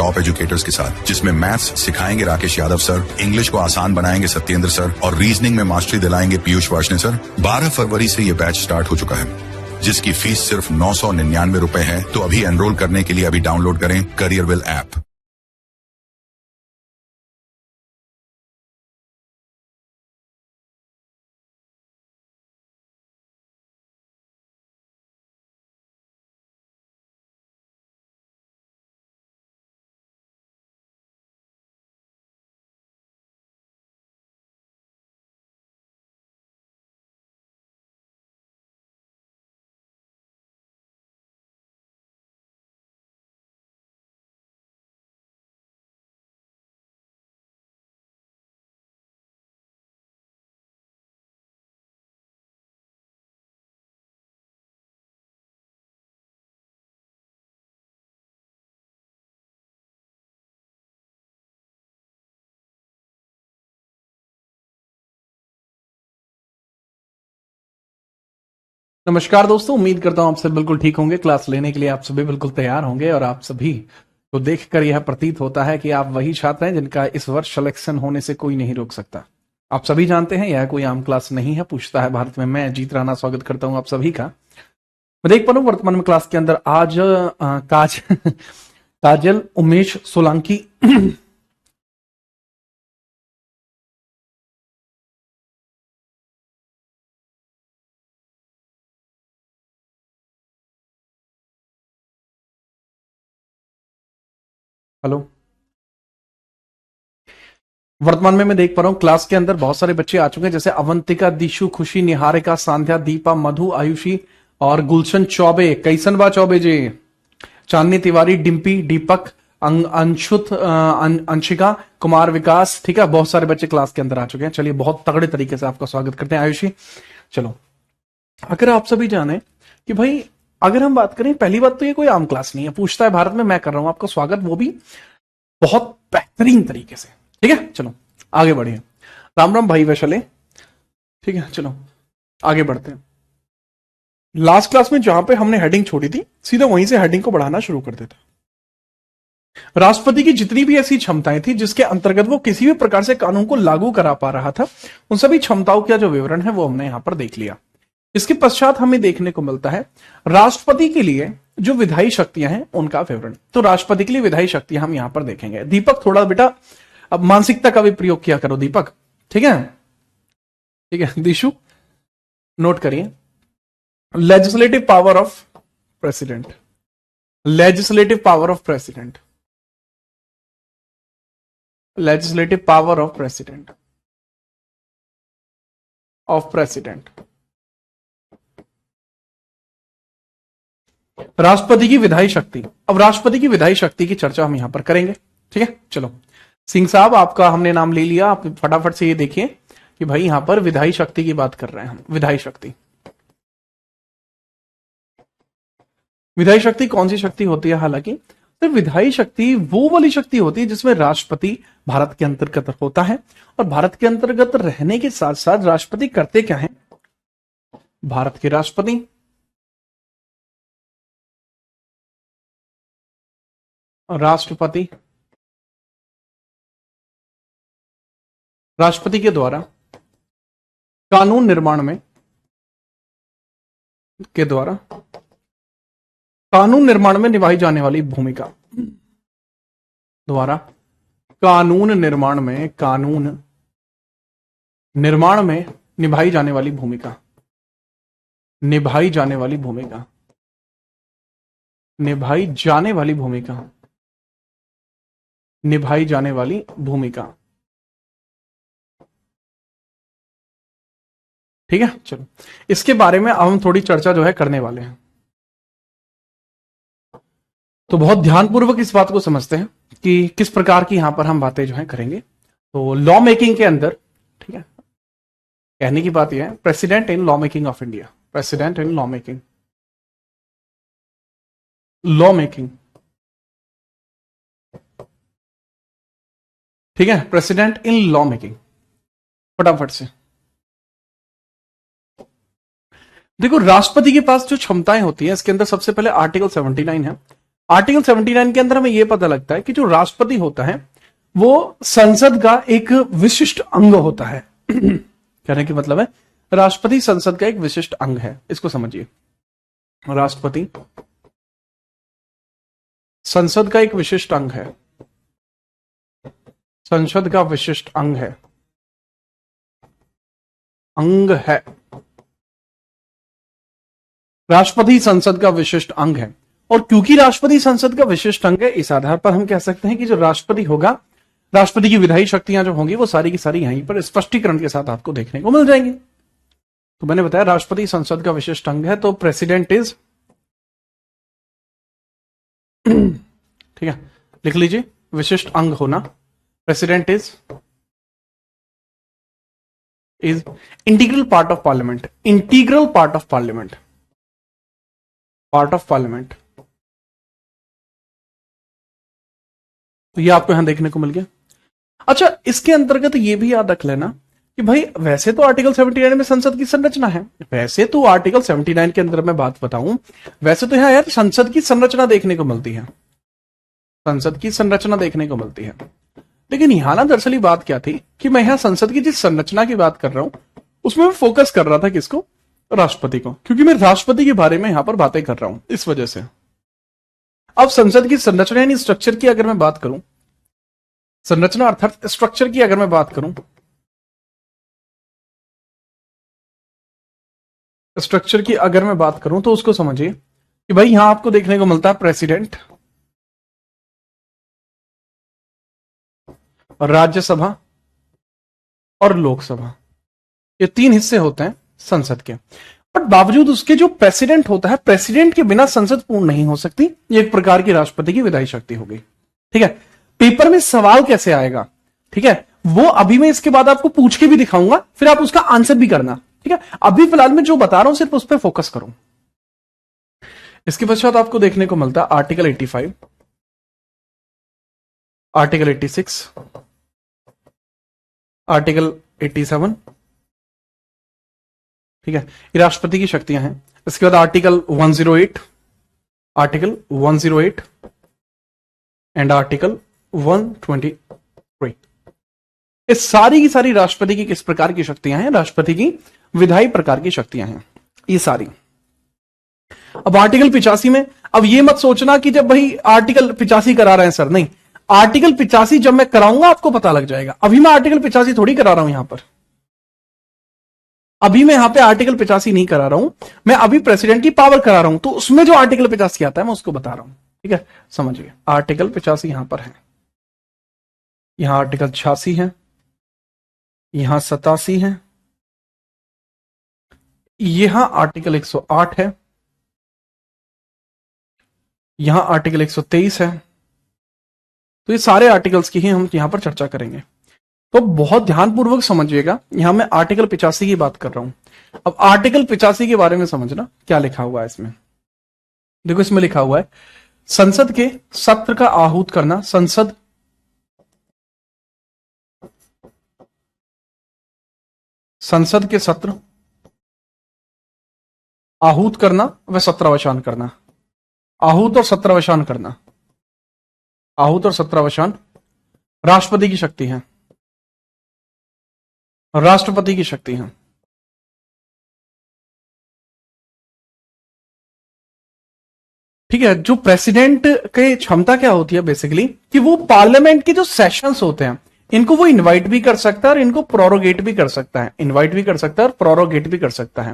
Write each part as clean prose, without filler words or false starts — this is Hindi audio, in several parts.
टॉप एजुकेटर्स के साथ, जिसमें मैथ्स सिखाएंगे राकेश यादव सर, इंग्लिश को आसान बनाएंगे सत्येंद्र सर और रीजनिंग में मास्टरी दिलाएंगे पीयूष वार्ष्णेय सर। 12 फरवरी से ये बैच स्टार्ट हो चुका है, जिसकी फीस सिर्फ 999 रुपए है। तो अभी एनरोल करने के लिए अभी डाउनलोड करें करियरविल ऐप। नमस्कार दोस्तों, उम्मीद करता हूं आप सब बिल्कुल ठीक होंगे। क्लास लेने के लिए आप सभी बिल्कुल तैयार होंगे और आप सभी को देखकर यह प्रतीत होता है कि आप वही छात्र हैं जिनका इस वर्ष सिलेक्शन होने से कोई नहीं रोक सकता। आप सभी जानते हैं यह कोई आम क्लास नहीं है। पूछता है भारत में, मैं जीत राणा स्वागत करता हूं आप सभी का। मैं देख पा रहा हूं वर्तमान में क्लास के अंदर आज काजल उमेश सोलंकी हेलो। वर्तमान में मैं देख पा रहा हूं क्लास के अंदर बहुत सारे बच्चे आ चुके हैं, जैसे अवंतिका, दिशु, खुशी, निहारिका, सांध्या, दीपा, मधु, आयुषी और गुलशन चौबे। कैसन बा चौबे जी? चांदनी तिवारी, डिम्पी, दीपक, अंशुत, अंशिका, कुमार, विकास। ठीक है, बहुत सारे बच्चे क्लास के अंदर आ चुके हैं। चलिए, बहुत तगड़े तरीके से आपका स्वागत करते हैं आयुषी। चलो, अगर आप सभी जाने कि भाई अगर हम बात करें, पहली बात तो ये कोई आम क्लास नहीं है। पूछता है भारत में, मैं कर रहा हूं आपका स्वागत, वो भी बहुत बेहतरीन तरीके से। ठीक है, चलो आगे बढ़िए। राम राम भाई वैशाले। ठीक है, चलो आगे बढ़ते हैं। लास्ट क्लास में जहां पे हमने हेडिंग छोड़ी थी, सीधा वहीं से हेडिंग को बढ़ाना शुरू कर देता। राष्ट्रपति की जितनी भी ऐसी क्षमताएं थी जिसके अंतर्गत वो किसी भी प्रकार से कानून को लागू करा पा रहा था, उन सभी क्षमताओं का जो विवरण है वो हमने यहां पर देख लिया। इसके पश्चात हमें देखने को मिलता है राष्ट्रपति के लिए जो विधायी शक्तियां हैं उनका विवरण। तो राष्ट्रपति के लिए विधायी शक्तियां हम यहां पर देखेंगे। दीपक, थोड़ा बेटा अब मानसिकता का भी प्रयोग किया करो दीपक। ठीक है, ठीक है। दिशु, नोट करिए। Legislative power of president, legislative power of president, legislative power of president, of president. राष्ट्रपति की विधायी शक्ति। अब राष्ट्रपति की विधायी शक्ति की चर्चा हम यहां पर करेंगे। ठीक है, चलो सिंह साहब, आपका हमने नाम ले लिया। आप फटाफट से ये देखिए कि भाई यहां पर विधायी शक्ति की बात कर रहे हैं हम। विधायी शक्ति, विधायी शक्ति कौन सी शक्ति होती है? हालांकि तो विधायी शक्ति वो वाली शक्ति होती है जिसमें राष्ट्रपति भारत के अंतर्गत होता है, और भारत के अंतर्गत रहने के साथ साथ राष्ट्रपति करते क्या है? भारत के राष्ट्रपति राष्ट्रपति के द्वारा कानून निर्माण में कानून निर्माण में निभाई जाने वाली भूमिका, द्वारा कानून निर्माण में निभाई जाने वाली भूमिका, निभाई जाने वाली भूमिका, निभाई जाने वाली भूमिका, निभाई जाने वाली भूमिका। ठीक है, चलो इसके बारे में अब हम थोड़ी चर्चा जो है करने वाले हैं। तो बहुत ध्यानपूर्वक इस बात को समझते हैं कि किस प्रकार की यहां पर हम बातें जो है करेंगे। तो लॉ मेकिंग के अंदर, ठीक है, कहने की बात यह है, president in law making of India, president in law making, law making. ठीक है, प्रेसिडेंट इन लॉ मेकिंग। फटाफट से देखो, राष्ट्रपति के पास जो क्षमताएं होती हैं, इसके अंदर सबसे पहले आर्टिकल 79 है। आर्टिकल 79 के अंदर हमें यह पता लगता है कि जो राष्ट्रपति होता है वो संसद का एक विशिष्ट अंग होता है। कहने की मतलब है राष्ट्रपति संसद का एक विशिष्ट अंग है, इसको समझिए। राष्ट्रपति संसद का एक विशिष्ट अंग है, संसद का विशिष्ट अंग है, अंग है। राष्ट्रपति संसद का विशिष्ट अंग है, और क्योंकि राष्ट्रपति संसद का विशिष्ट अंग है, इस आधार पर हम कह सकते हैं कि जो राष्ट्रपति होगा, राष्ट्रपति की विधायी शक्तियां जो होंगी वो सारी की सारी यहीं पर स्पष्टीकरण के साथ आपको देखने को मिल जाएंगी। तो मैंने बताया राष्ट्रपति संसद का विशिष्ट अंग है, तो प्रेसिडेंट इज, ठीक है, लिख लीजिए विशिष्ट अंग होना, president is integral part of parliament, integral part of parliament, part of parliament. तो ये आपको यहां देखने को मिल गया। अच्छा, इसके अंतर्गत ये भी याद रख लेना कि भाई वैसे तो आर्टिकल 79 में संसद की संरचना है, वैसे तो आर्टिकल 79 के अंदर मैं बात बताऊं, वैसे तो यहां यार संसद की संरचना देखने को मिलती है, संसद की संरचना देखने को मिलती है। लेकिन यहां ना दरअसल बात क्या थी कि मैं यहां संसद की जिस संरचना की बात कर रहा हूं उसमें मैं फोकस कर रहा था किसको, राष्ट्रपति को, क्योंकि मैं राष्ट्रपति के बारे में यहां पर बातें कर रहा हूं, इस वजह से। अब संसद की संरचना यानी स्ट्रक्चर की अगर मैं बात करूं, संरचना अर्थात स्ट्रक्चर की अगर मैं बात करूं, स्ट्रक्चर की अगर मैं बात करूं तो उसको समझिए कि भाई यहां आपको देखने को मिलता है प्रेसिडेंट, राज्यसभा और लोकसभा, ये तीन हिस्से होते हैं संसद के। बट बावजूद उसके जो प्रेसिडेंट होता है, प्रेसिडेंट के बिना संसद पूर्ण नहीं हो सकती, ये एक प्रकार की राष्ट्रपति की विधायी शक्ति होगी। ठीक है, पेपर में सवाल कैसे आएगा, ठीक है, वो अभी मैं इसके बाद आपको पूछ के भी दिखाऊंगा, फिर आप उसका आंसर भी करना। ठीक है, अभी फिलहाल मैं जो बता रहा हूं सिर्फ उस पर फोकस करूं। इसके पश्चात आपको देखने को मिलता है आर्टिकल 85, आर्टिकल 86, आर्टिकल 87, ठीक है, ये राष्ट्रपति की शक्तियां हैं। इसके बाद आर्टिकल 108, आर्टिकल 108 एंड आर्टिकल 123, ये सारी की सारी राष्ट्रपति की किस प्रकार की शक्तियां हैं, राष्ट्रपति की विधायी प्रकार की शक्तियां हैं ये सारी। अब आर्टिकल 85 में, अब ये मत सोचना कि जब भाई आर्टिकल 85 करा रहे हैं सर, नहीं, आर्टिकल 85 जब मैं कराऊंगा आपको पता लग जाएगा। अभी मैं आर्टिकल 85 थोड़ी करा रहा हूं यहां पर, अभी मैं यहां पे आर्टिकल 85 नहीं करा रहा हूं, मैं अभी प्रेसिडेंट की पावर करा रहा हूं, तो उसमें जो आर्टिकल 85 आता है मैं उसको बता रहा हूं। ठीक है, समझिए, आर्टिकल 85 यहां पर है, यहां आर्टिकल 86 है, यहां 87 है, यहां आर्टिकल 108 है, यहां आर्टिकल 123 है। तो ये सारे आर्टिकल्स की ही हम यहां पर चर्चा करेंगे, तो बहुत ध्यानपूर्वक समझिएगा। यहां मैं आर्टिकल 85 की बात कर रहा हूं। अब आर्टिकल 85 के बारे में समझना क्या लिखा हुआ है इसमें। देखो इसमें लिखा हुआ है संसद के सत्र का आहूत करना, संसद के सत्र आहूत करना व सत्रावसान करना, आहूत और सत्रावसान करना, आहूत और सत्रावसान राष्ट्रपति की शक्ति है, राष्ट्रपति की शक्ति है। ठीक है, जो प्रेसिडेंट की क्षमता क्या होती है बेसिकली कि वो पार्लियामेंट के जो सेशंस होते हैं इनको वो इनवाइट भी कर सकता है और इनको प्रोरोगेट भी कर सकता है, इनवाइट भी कर सकता है और प्रोरोगेट भी कर सकता है,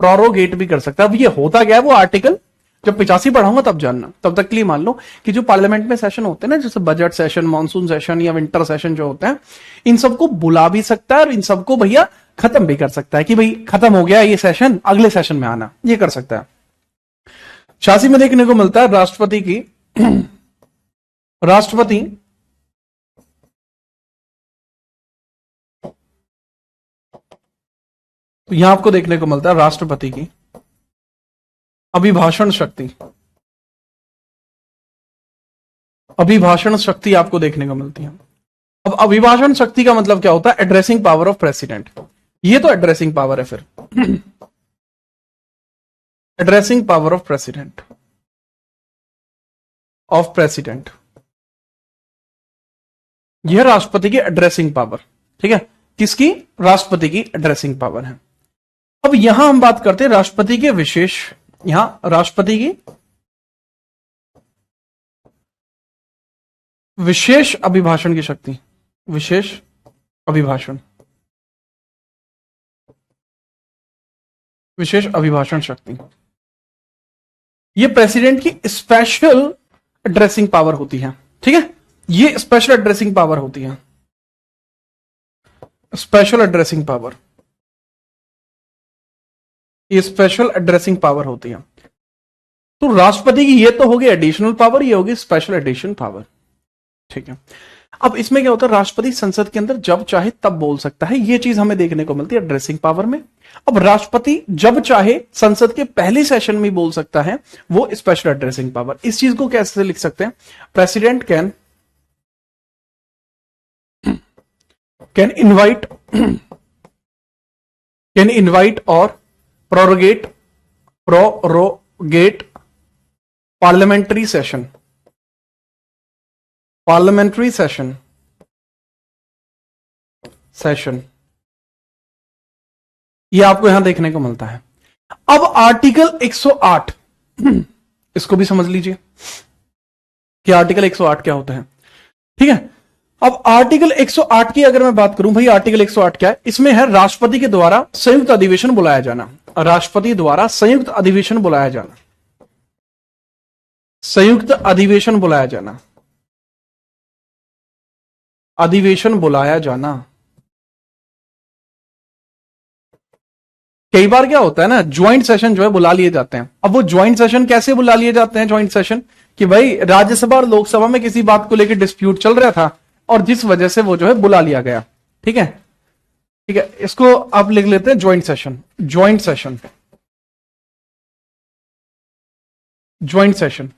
प्रोरोगेट भी कर सकता है। अब ये होता क्या है, वो आर्टिकल जब 85 पढ़ाऊंगा तब जानना। तब तक के लिए मान लो कि जो पार्लियामेंट में सेशन होते हैं ना, जैसे बजट सेशन, मानसून सेशन या विंटर सेशन जो होते हैं, इन सबको बुला भी सकता है और इन सबको भैया खत्म भी कर सकता है कि भाई खत्म हो गया ये सेशन, अगले सेशन में आना, ये कर सकता है। 86 में देखने को मिलता है राष्ट्रपति की, राष्ट्रपति तो यहां आपको देखने को मिलता है राष्ट्रपति की अभिभाषण शक्ति, अभिभाषण शक्ति आपको देखने को मिलती है। अब अभिभाषण शक्ति का मतलब क्या होता है, एड्रेसिंग पावर ऑफ प्रेसिडेंट, ये तो एड्रेसिंग पावर है फिर, addressing power of president. Of president. यह राष्ट्रपति की एड्रेसिंग पावर, ठीक है, किसकी? राष्ट्रपति की एड्रेसिंग पावर है। अब यहां हम बात करते हैं राष्ट्रपति के विशेष, यहां राष्ट्रपति की विशेष अभिभाषण की शक्ति, विशेष अभिभाषण, विशेष अभिभाषण शक्ति। यह प्रेसिडेंट की स्पेशल एड्रेसिंग पावर होती है, ठीक है, ये स्पेशल एड्रेसिंग पावर होती है, स्पेशल एड्रेसिंग पावर, ये स्पेशल एड्रेसिंग पावर होती है। तो राष्ट्रपति की ये तो होगी एडिशनल पावर, ये होगी स्पेशल एडिशन पावर, ठीक है। अब इसमें क्या होता है, राष्ट्रपति संसद के अंदर जब चाहे तब बोल सकता है, ये चीज हमें देखने को मिलती है एड्रेसिंग पावर में। अब राष्ट्रपति जब चाहे संसद के पहले सेशन में बोल सकता है, वो स्पेशल एड्रेसिंग पावर। इस चीज को कैसे लिख सकते हैं? प्रेसिडेंट कैन इनवाइट और प्रोरोगेट पार्लियामेंट्री सेशन, ये आपको यहां देखने को मिलता है। अब आर्टिकल 108 इसको भी समझ लीजिए कि आर्टिकल 108 क्या होता है, ठीक है। अब आर्टिकल 108 की अगर मैं बात करूं, भाई आर्टिकल 108 क्या है? इसमें है राष्ट्रपति के द्वारा संयुक्त अधिवेशन बुलाया जाना, राष्ट्रपति द्वारा संयुक्त अधिवेशन बुलाया जाना, संयुक्त अधिवेशन बुलाया जाना, अधिवेशन बुलाया जाना। कई बार क्या होता है ना, ज्वाइंट सेशन जो है बुला लिए जाते हैं। अब वो ज्वाइंट सेशन कैसे बुला लिए जाते हैं? ज्वाइंट सेशन कि भाई राज्यसभा और लोकसभा में किसी बात को लेकर डिस्प्यूट चल रहा था और जिस वजह से वो जो है बुला लिया गया, ठीक है, ठीक है। इसको आप लिख लेते हैं joint session, joint session, joint session,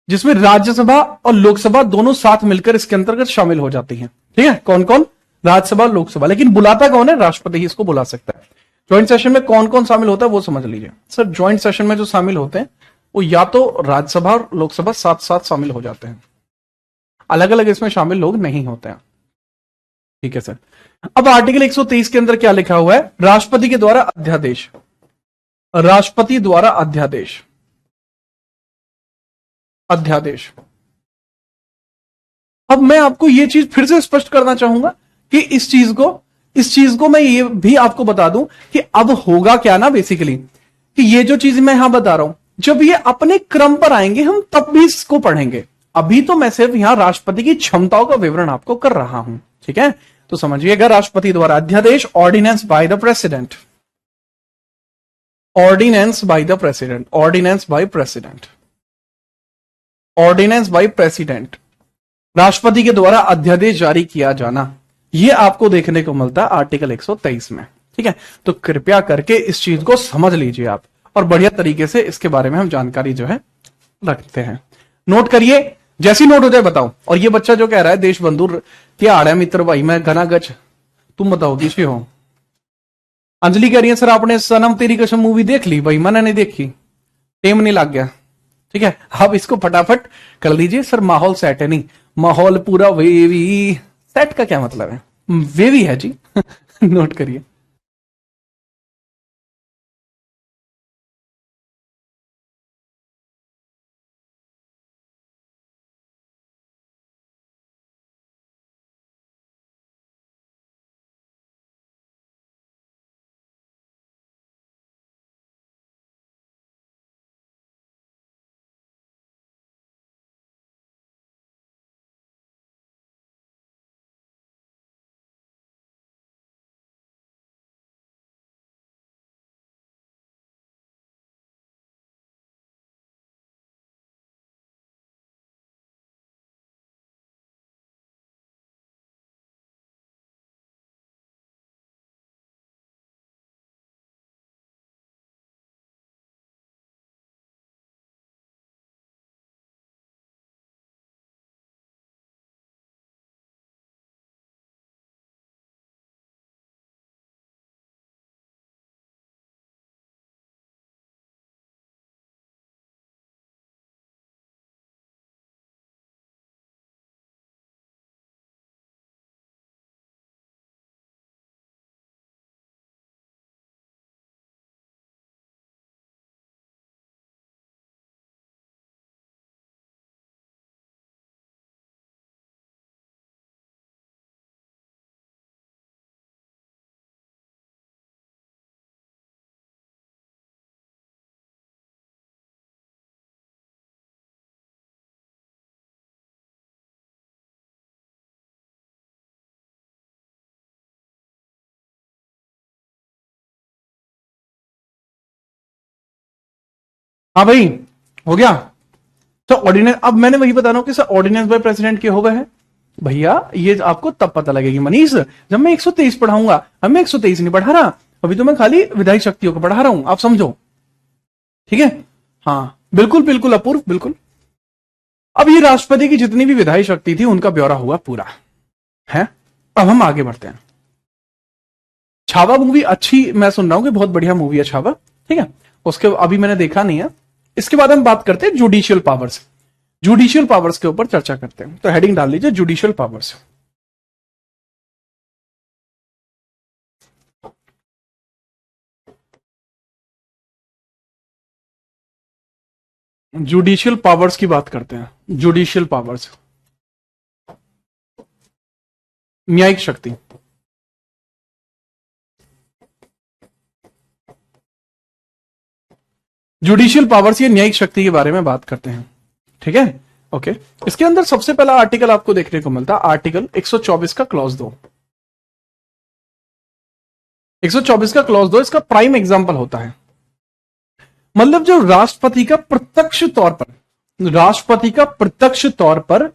जिसमें राज्यसभा और लोकसभा दोनों साथ मिलकर इसके अंतर्गत शामिल हो जाती हैं, ठीक है। कौन कौन? राज्यसभा और लोकसभा, लेकिन बुलाता कौन है? राष्ट्रपति ही इसको बुला सकता है। ज्वाइंट सेशन में कौन कौन शामिल होता है वो समझ लीजिए। सर ज्वाइंट सेशन में जो शामिल होते हैं वो या तो राज्यसभा और लोकसभा साथ साथ शामिल हो जाते हैं, अलग अलग इसमें शामिल लोग नहीं होते हैं, ठीक है सर। अब आर्टिकल 123 के अंदर क्या लिखा हुआ है? राष्ट्रपति के द्वारा अध्यादेश, राष्ट्रपति द्वारा अध्यादेश, अध्यादेश। अब मैं आपको यह चीज फिर से स्पष्ट करना चाहूंगा कि इस चीज को मैं ये भी आपको बता दूं कि अब होगा क्या ना, बेसिकली कि ये जो चीज मैं यहां बता रहा हूं, जब ये अपने क्रम पर आएंगे हम तब भी इसको पढ़ेंगे। अभी तो मैं सिर्फ यहां राष्ट्रपति की क्षमताओं का विवरण आपको कर रहा हूं, ठीक है। तो समझिएगा, राष्ट्रपति द्वारा अध्यादेश, ordinance by the president, ordinance by the president, ordinance by president, ordinance by president, राष्ट्रपति के द्वारा अध्यादेश जारी किया जाना, यह आपको देखने को मिलता है आर्टिकल 123 में, ठीक है। तो कृपया करके इस चीज को समझ लीजिए आप, और बढ़िया तरीके से इसके बारे में हम जानकारी जो है रखते हैं। नोट करिए, जैसी नोट हो जाए बताओ। और ये बच्चा जो कह रहा है देश बंधु क्या आड़ है मित्र भाई, मैं घना गच, तुम बताओ किसी हो। अंजलि कह रही है सर आपने सनम तेरी कसम मूवी देख ली? भाई मैंने नहीं देखी, टेम नहीं लग गया, ठीक है। अब इसको फटाफट कर लीजिए। सर माहौल सेट है, नहीं माहौल पूरा वेवी, सेट का क्या मतलब है? वेवी है जी नोट करिए। हाँ भाई, हो गया। तो ऑर्डिनेंस, अब मैंने वही बता रहा हूं कि सर ऑर्डिनेंस बाय प्रेसिडेंट के हो गए हैं भैया। ये आपको तब पता लगेगी मनीष, जब मैं 123 पढ़ाऊंगा। अब मैं 123 नहीं पढ़ा रहा, अभी तो मैं खाली विधायी शक्तियों को पढ़ा रहा हूं, आप समझो। ठीक है, हाँ बिल्कुल बिल्कुल अपूर्व, बिल्कुल। अब ये राष्ट्रपति की जितनी भी विधायी शक्ति थी उनका ब्यौरा हुआ पूरा है। अब हम आगे बढ़ते हैं। छावा मूवी अच्छी, मैं सुन रहा हूं कि बहुत बढ़िया मूवी है छावा। ठीक है, उसके अभी मैंने देखा नहीं है। इसके बाद हम बात करते हैं जुडिशियल पावर्स। जुडिशियल पावर्स के ऊपर चर्चा करते हैं, तो हेडिंग डाल लीजिए जुडिशियल पावर्स। जुडिशियल पावर्स की बात करते हैं। जुडिशियल पावर्स, न्यायिक शक्ति। जुडिशियल पावर्स, ये न्यायिक शक्ति के बारे में बात करते हैं। ठीक है, ओके। इसके अंदर सबसे पहला आर्टिकल आपको देखने को मिलता है आर्टिकल 124 का क्लॉज 2। 124 का क्लॉज 2 इसका प्राइम एग्जांपल होता है। मतलब जो राष्ट्रपति का प्रत्यक्ष तौर पर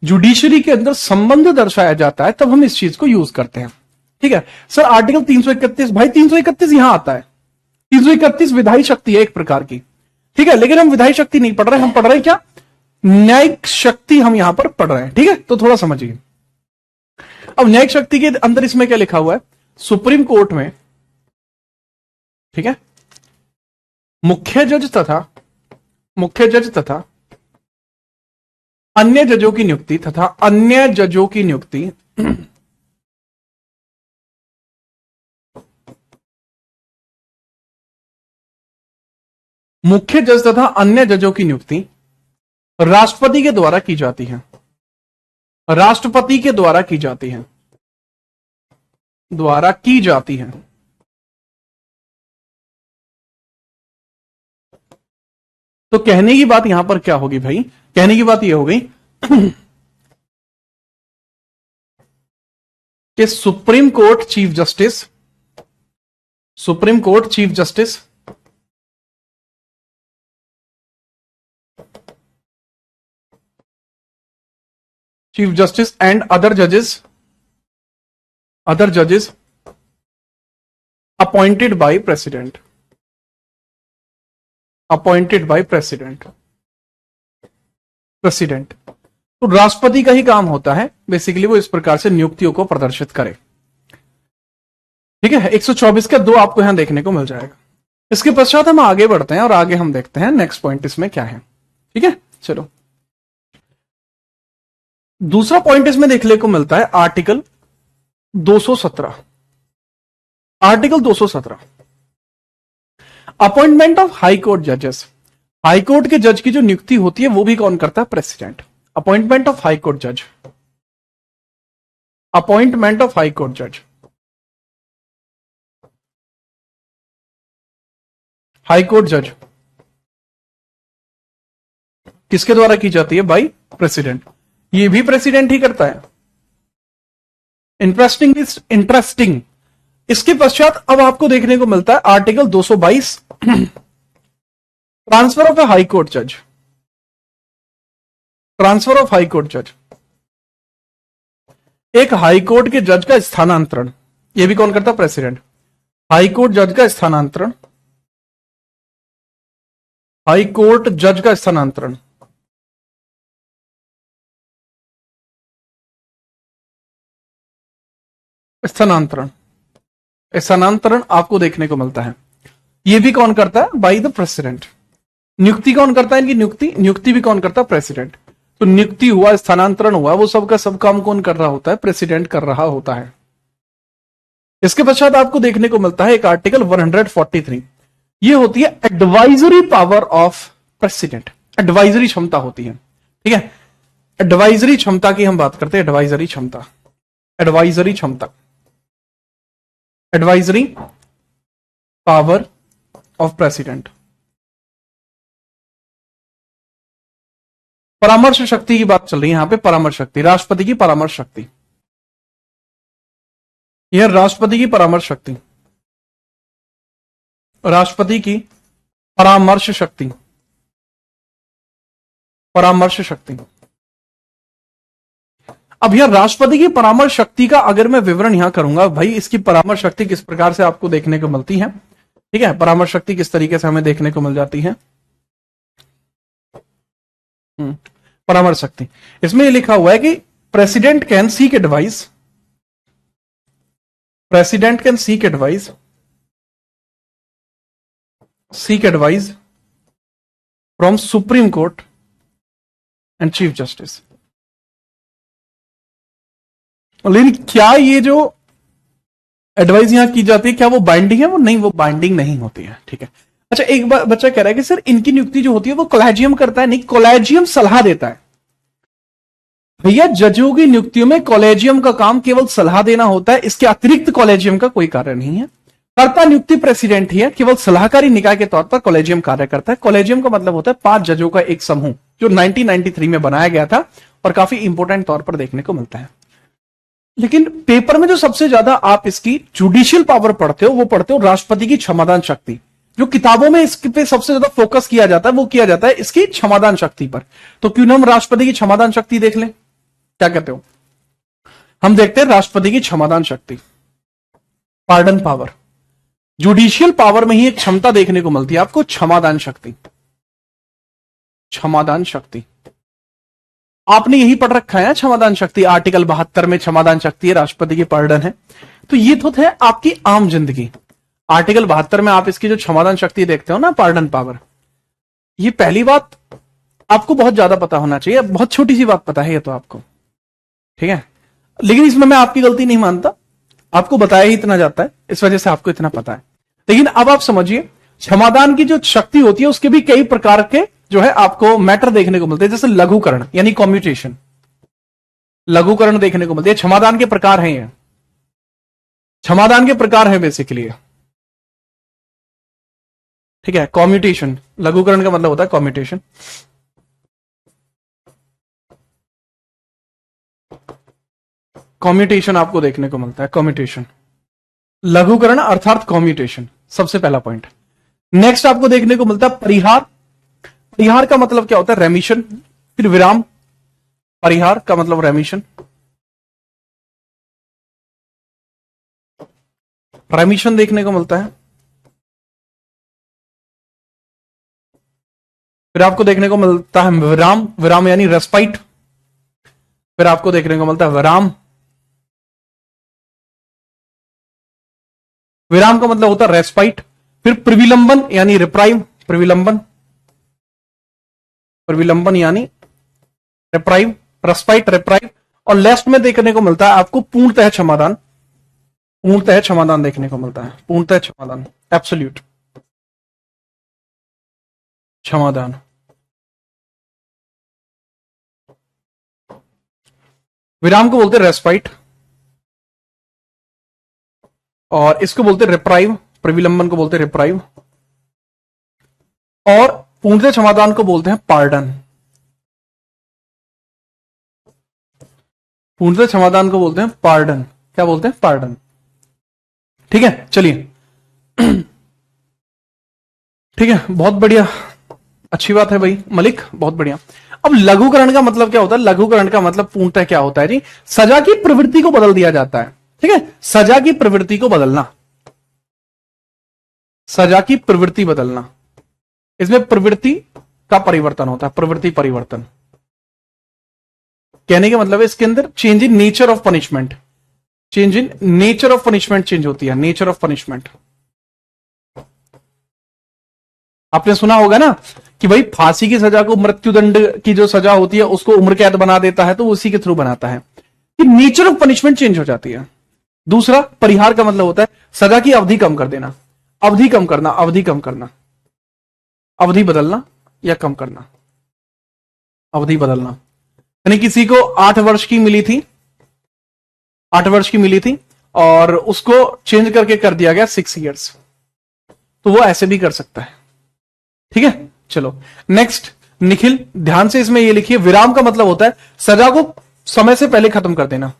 जुडिशरी के अंदर संबंध दर्शाया जाता है, तब हम इस चीज को यूज करते हैं। ठीक है सर, आर्टिकल 331, भाई 331 यहां आता है। 331 विधायी शक्ति है एक प्रकार की। ठीक है, लेकिन हम विधायी शक्ति नहीं पढ़ रहे, हम पढ़ रहे हैं क्या, न्यायिक शक्ति हम यहां पर पढ़ रहे हैं। ठीक है, तो थोड़ा समझिए। अब न्यायिक शक्ति के अंदर इसमें क्या लिखा हुआ है, सुप्रीम कोर्ट में, ठीक है, मुख्य जज तथा अन्य जजों की नियुक्ति मुख्य जज तथा अन्य जजों की नियुक्ति राष्ट्रपति के द्वारा की जाती है। राष्ट्रपति के द्वारा की जाती है। तो कहने की बात यहां पर क्या होगी भाई, कहने की बात यह हो गई कि supreme court chief justice and other जजेस अपॉइंटेड बाय प्रेसिडेंट। तो राष्ट्रपति का ही काम होता है बेसिकली, वो इस प्रकार से नियुक्तियों को प्रदर्शित करे। ठीक है, 124 का 2 आपको यहां देखने को मिल जाएगा। इसके पश्चात हम आगे बढ़ते हैं और आगे हम देखते हैं नेक्स्ट पॉइंट इसमें क्या है। ठीक है, चलो दूसरा पॉइंट इसमें देखने को मिलता है article 217। Article 217, appointment of high court जजेस। हाई कोर्ट के जज की जो नियुक्ति होती है वो भी कौन करता है, president. Appointment of high court जज, हाई कोर्ट जज किसके द्वारा की जाती है, बाई प्रेसिडेंट। ये भी प्रेसिडेंट ही करता है। इंटरेस्टिंग। इसके पश्चात अब आपको देखने को मिलता है article 222, transfer of A high court जज। एक हाई कोर्ट के जज का स्थानांतरण, यह भी कौन करता, प्रेसिडेंट। हाई कोर्ट जज का स्थानांतरण, स्थानांतरण आपको देखने को मिलता है। यह भी कौन करता है, बाई द प्रेसिडेंट। नियुक्ति कौन करता है, इनकी नियुक्ति भी कौन करता है, प्रेसिडेंट। तो नियुक्ति हुआ, स्थानांतरण हुआ, वो सबका सब काम कौन कर रहा होता है, प्रेसिडेंट कर रहा होता है। इसके पश्चात आपको देखने को मिलता है एक आर्टिकल 143, ये होती है advisory power of president. Advisory क्षमता होती है। ठीक है, एडवाइजरी क्षमता की हम बात करते हैं। Advisory power of president. परामर्श शक्ति की बात चल रही है यहां पे। परामर्श शक्ति, राष्ट्रपति की परामर्श शक्ति, यह राष्ट्रपति की परामर्श शक्ति, परामर्श शक्ति। अब यह राष्ट्रपति की परामर्श शक्ति का अगर मैं विवरण यहां करूंगा, भाई इसकी परामर्श शक्ति किस प्रकार से आपको देखने को मिलती है, ठीक है, परामर्श शक्ति किस तरीके से हमें देखने को मिल जाती है। परामर्श शक्ति, इसमें ये लिखा हुआ है कि president can seek advice, president can seek advice, seek advice from supreme court and chief justice. लेकिन क्या ये जो एडवाइस यहां की जाती है क्या वो बाइंडिंग है? वो नहीं, वो बाइंडिंग नहीं होती है, ठीक है। अच्छा, एक बच्चा कह रहा है कि सर इनकी नियुक्ति जो होती है वो कॉलेजियम करता है। नहीं, कॉलेजियम सलाह देता है। भैया जजों की नियुक्तियों में कॉलेजियम का काम केवल सलाह देना होता है, इसके अतिरिक्त कॉलेजियम का कोई कार्य नहीं है। कर्ता नियुक्ति प्रेसिडेंट ही है, केवल सलाहकारी निकाय के तौर पर कॉलेजियम कार्य करता है। कॉलेजियम का मतलब होता है 5 जजों का एक समूह, जो 1993 में बनाया गया था और काफी इंपॉर्टेंट तौर पर देखने को मिलता है। लेकिन पेपर में जो सबसे ज्यादा आप इसकी जुडिशियल पावर पढ़ते हो वो पढ़ते हो राष्ट्रपति की क्षमादान शक्ति। जो किताबों में इस पे सबसे ज्यादा फोकस किया जाता है वो किया जाता है इसकी क्षमादान शक्ति पर। तो क्यों ना हम राष्ट्रपति की क्षमादान शक्ति देख लें, क्या कहते हो? हम देखते हैं राष्ट्रपति की क्षमादान शक्ति, पार्डन पावर। जुडिशियल पावर में ही एक क्षमता देखने को मिलती है आपको, क्षमादान शक्ति। क्षमादान शक्ति आपने यही पढ़ रखा है, क्षमादान शक्ति आर्टिकल 72 में क्षमादान शक्ति है, राष्ट्रपति की पार्डन है। तो ये तो है आपकी आम जिंदगी। आर्टिकल 72 में आप इसकी जो क्षमादान शक्ति देखते हो ना, पार्डन पावर, ये पहली बात आपको बहुत ज्यादा पता होना चाहिए। बहुत छोटी सी बात पता है ये तो आपको, ठीक है। लेकिन इसमें मैं आपकी गलती नहीं मानता, आपको बताया ही इतना जाता है, इस वजह से आपको इतना पता है। लेकिन अब आप समझिए, क्षमादान की जो शक्ति होती है उसके भी कई प्रकार के जो है आपको मैटर देखने को मिलते हैं, जैसे लघुकरण यानी कॉम्यूटेशन। लघुकरण देखने को मिलते हैं, क्षमादान के प्रकार हैं ये, क्षमादान के प्रकार हैं बेसिकली, ठीक है। कॉम्यूटेशन, लघुकरण का मतलब होता है कॉम्यूटेशन। कॉम्यूटेशन आपको देखने को मिलता है, कॉम्यूटेशन, लघुकरण अर्थात कॉम्यूटेशन, सबसे पहला पॉइंट। नेक्स्ट आपको देखने को मिलता है परिहार। परिहार का मतलब क्या होता है? रेमिशन, फिर विराम। परिहार का मतलब रेमिशन, रेमिशन देखने को मिलता है। फिर आपको देखने को मिलता है विराम, विराम यानी रेस्पाइट। फिर आपको देखने को मिलता है विराम। विराम का मतलब होता है रेस्पाइट। फिर प्रविलंबन यानी रिप्राइव, प्रविलंबन, प्रविलंबन यानी रिप्राइव, रेस्पाइट, रिप्राइव। और लास्ट में देखने को मिलता है आपको पूर्णतः क्षमादान। पूर्णतः क्षमादान देखने को मिलता है, पूर्णतः क्षमादान, एब्सोल्यूट क्षमादान। विराम को बोलते हैं रेस्पाइट और इसको बोलते हैं रिप्राइव, प्रविलंबन को बोलते हैं रिप्राइव, और पूर्णतः क्षमादान को बोलते हैं पार्डन। पूर्णतः क्षमादान को बोलते हैं पार्डन। क्या बोलते हैं? पार्डन। ठीक है, चलिए ठीक है, बहुत बढ़िया, अच्छी बात है भाई मलिक, बहुत बढ़िया। अब लघुकरण का मतलब क्या होता है? लघुकरण का मतलब पूर्णतः क्या होता है जी? सजा की प्रवृत्ति को बदल दिया जाता है, ठीक है। सजा की प्रवृत्ति को बदलना, सजा की प्रवृत्ति बदलना, इसमें प्रवृत्ति का परिवर्तन होता है, प्रवृत्ति परिवर्तन। कहने का मतलब है इसके अंदर change in nature of punishment, change in nature of punishment change होती है, नेचर ऑफ पनिशमेंट। आपने सुना होगा ना कि भाई फांसी की सजा को मृत्युदंड की जो सजा होती है उसको उम्र कैद बना देता है, तो उसी के थ्रू बनाता है कि नेचर ऑफ पनिशमेंट चेंज हो जाती है। दूसरा, परिहार का मतलब होता है सजा की अवधि कम कर देना, अवधि कम करना, अवधि कम करना, अवधि बदलना या कम करना, अवधि बदलना। यानी किसी को 8 वर्ष की मिली थी, 8 वर्ष की मिली थी और उसको चेंज करके कर दिया गया 6 इयर्स, तो वो ऐसे भी कर सकता है, ठीक है। चलो नेक्स्ट, निखिल ध्यान से इसमें ये लिखिए, विराम का मतलब होता है सजा को समय से पहले खत्म कर देना,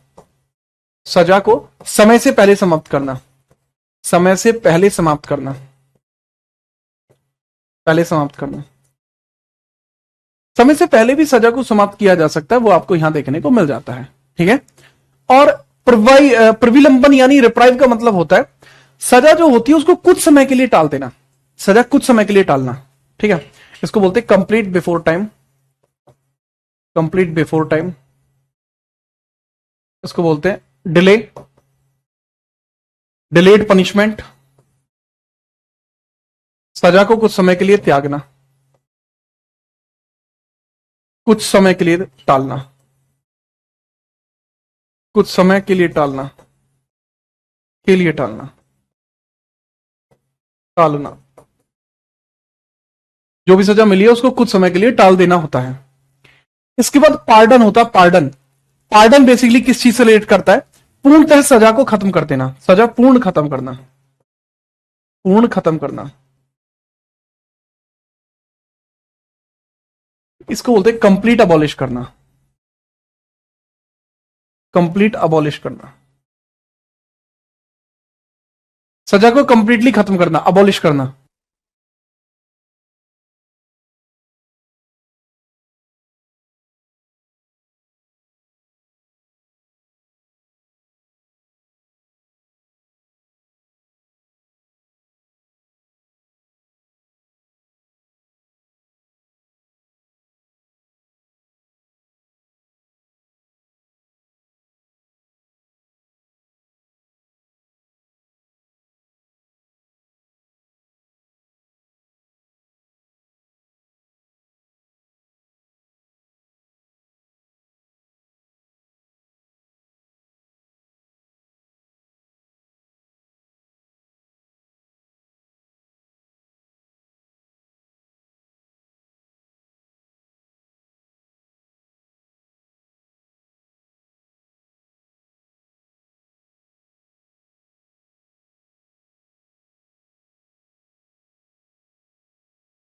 सजा को समय से पहले समाप्त करना, समय से पहले समाप्त करना, पहले समाप्त करना। समय से पहले भी सजा को समाप्त किया जा सकता है, वो आपको यहां देखने को मिल जाता है। ठीक है, और प्रविलंबन यानी रिप्राइव का मतलब होता है सजा जो होती है उसको कुछ समय के लिए टाल देना, सजा कुछ समय के लिए टालना। ठीक है, इसको बोलते हैं complete before time, complete before time. इसको बोलते हैं डिले, डिलेड पनिशमेंट, सजा को कुछ समय के लिए त्यागना, कुछ समय के लिए टालना, कुछ समय के लिए टालना, के लिए टालना, टालना। जो भी सजा मिली है उसको कुछ समय के लिए टाल देना होता है। इसके बाद पार्डन होता है। पार्डन, पार्डन बेसिकली किस चीज से रिलेट करता है? पूर्णतः सजा को खत्म कर देना, सजा पूर्ण खत्म करना, पूर्ण खत्म करना। इसको बोलते हैं कंप्लीट अबॉलिश करना, कंप्लीट अबॉलिश करना, सजा को कंप्लीटली खत्म करना, अबॉलिश करना।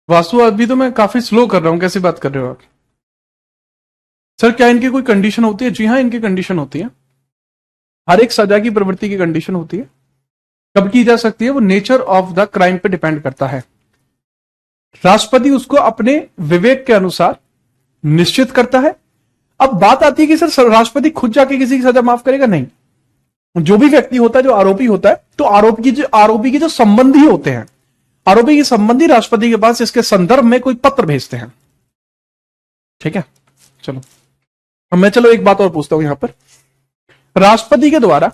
वासु अभी तो मैं काफी स्लो कर रहा हूं, कैसी बात कर रहे हो आप? सर क्या इनकी कोई कंडीशन होती है? जी हाँ, इनकी कंडीशन होती है। हर एक सजा की प्रवृत्ति की कंडीशन होती है। कब की जा सकती है? वो नेचर ऑफ द क्राइम पे डिपेंड करता है। राष्ट्रपति उसको अपने विवेक के अनुसार निश्चित करता है। अब बात आती है कि सर राष्ट्रपति खुद जाके किसी की सजा माफ करेगा? नहीं। जो भी व्यक्ति होता है, जो आरोपी होता है, तो आरोपी के जो संबंधी होते हैं, आरोपी के संबंधी राष्ट्रपति के पास इसके संदर्भ में कोई पत्र भेजते हैं। ठीक है, चलो अब मैं एक बात और पूछता हूं यहां पर। राष्ट्रपति के द्वारा